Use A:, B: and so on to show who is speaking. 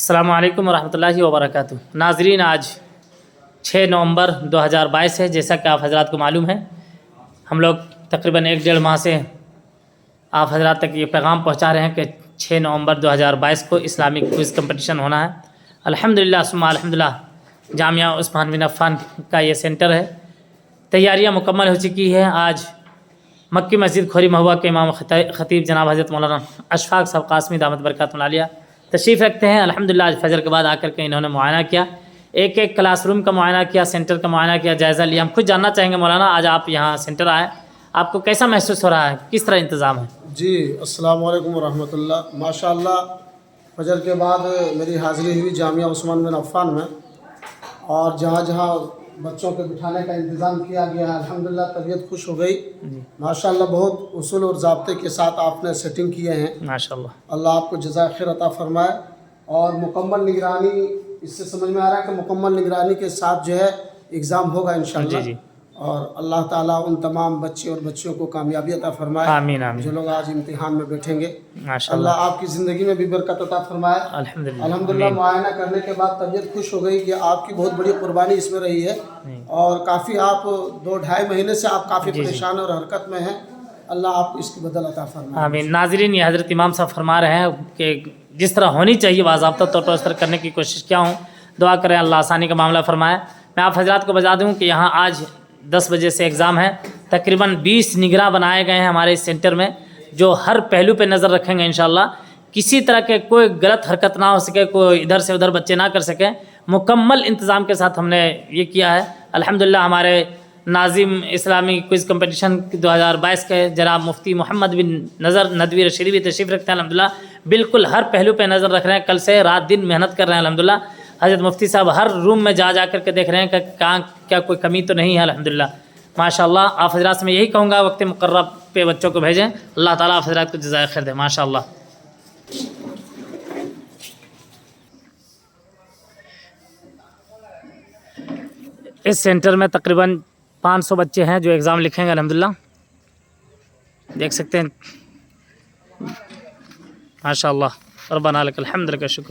A: अस्सलामु अलैकुम वरहमतुल्लाहि वबरकातुहू। नाज़रीन, आज 6 नवंबर 2022 है। जैसा कि आप हजरात को मालूम है, हम लोग तकरीबन 1-1.5 माह से आप हजरात तक ये पैगाम पहुंचा रहे हैं कि 6 नवंबर 2022 को इस्लामिक क्विज़ कंपटीशन होना है। अल्हम्दुलिल्लाह सुम्मा अल्हम्दुलिल्लाह जामिया उस्मान बिन अफ़्फ़ान का ये सेंटर है। तैयारियां मुकम्मल हो चुकी है। आज मक्की मस्जिद खोरी महुआ के इमाम ख़तीब जनाब हज़रत मौलाना अशफाक साहब कासमी दामत बरकातुहू आलिया तशरीफ़ रखते हैं। अल्हम्दुलिल्लाह आज फजर के बाद आकर के इन्होंने मुआयना किया, एक क्लासरूम का मुआयना किया, सेंटर का मुआयना किया, जायज़ा लिया। हम खुद जानना चाहेंगे मौलाना, आज आप यहाँ सेंटर आए, आपको कैसा महसूस हो रहा है, किस तरह इंतज़ाम है?
B: जी, अस्सलाम वालेकुम वरहमतुल्लाह। माशाअल्लाह फजर के बाद मेरी हाज़िरी हुई जामिया उस्मान बिन अफ़्फ़ान में, और जहाँ जहाँ बच्चों के बिठाने का इंतज़ाम किया गया है, अल्हम्दुलिल्लाह तबीयत खुश हो गई। माशाअल्लाह बहुत उसूल और ज़ाब्ते के साथ आपने सेटिंग किए हैं।
A: माशाअल्लाह,
B: अल्लाह आपको जज़ाए खैर अता फ़रमाए। और मुकम्मल निगरानी, इससे समझ में आ रहा है कि मुकम्मल निगरानी के साथ जो है एग्ज़ाम होगा इंशाअल्लाह।
A: जी।
B: और अल्लाह ताला उन तमाम बच्चे और बच्चियों को कामयाबी अता फ़रमाए।
A: आमीन आमीन।
B: जो लोग आज इम्तिहान में बैठेंगे,
A: माशाअल्लाह,
B: अल्लाह आपकी ज़िंदगी में भी बरकत अता फ़रमाए। अल्हम्दुलिल्लाह मुआयना करने के बाद तबीयत खुश हो गई कि आपकी बहुत बड़ी कुर्बानी इसमें रही है। और काफ़ी आप 2-2.5 महीने से आप काफ़ी परेशान और हरकत में हैं। अल्लाह आपको इसकी बदल अता फ़रमाए।
A: आमीन। नाज़रीन, ये हज़रत इमाम साहब फरमा रहे हैं कि जिस तरह होनी चाहिए बाज़ाब्ता तौर पर उस तरह करने की कोशिश किया हूँ। दुआ करें अल्लाह आसानी का मामला फ़रमाए। मैं आप हजरात को बता दूँ कि यहाँ आज 10 बजे से एग्ज़ाम है। तकरीबन 20 निगरां बनाए गए हैं हमारे इस सेंटर में, जो हर पहलू पे नज़र रखेंगे इंशाअल्लाह। किसी तरह के कोई गलत हरकत ना हो सके, कोई इधर से उधर बच्चे ना कर सकें। मुकम्मल इंतज़ाम के साथ हमने ये किया है। अल्हम्दुलिल्लाह हमारे नाज़िम इस्लामी क्विज़ कंपटीशन 2022 के जनाब मुफ्ती मोहम्मद बिन नज़र नदवी रशीदी भी तशरीफ़ रखते हैं। अल्हम्दुलिल्लाह बिल्कुल हर पहलू पे नज़र रख रहे हैं। कल से रात दिन मेहनत कर रहे हैं। अल्हम्दुलिल्लाह हज़रत मुफ्ती साहब हर रूम में जा कर के देख रहे हैं कि कहाँ क्या कोई कमी तो नहीं है। अल्हम्दुलिल्लाह माशाअल्लाह। आप हज़रात से मैं यही कहूँगा, वक्त मुकर्रर पे बच्चों को भेजें। अल्लाह ताला आप हज़रात को जज़ाए खैर दे। माशाअल्लाह। इस सेंटर में तकरीबन 500 बच्चे हैं जो एग्ज़ाम लिखेंगे। अल्हम्दुलिल्लाह देख सकते हैं। माशाअल्लाह, रब्बना लकल हम्द, लकल शुक्र।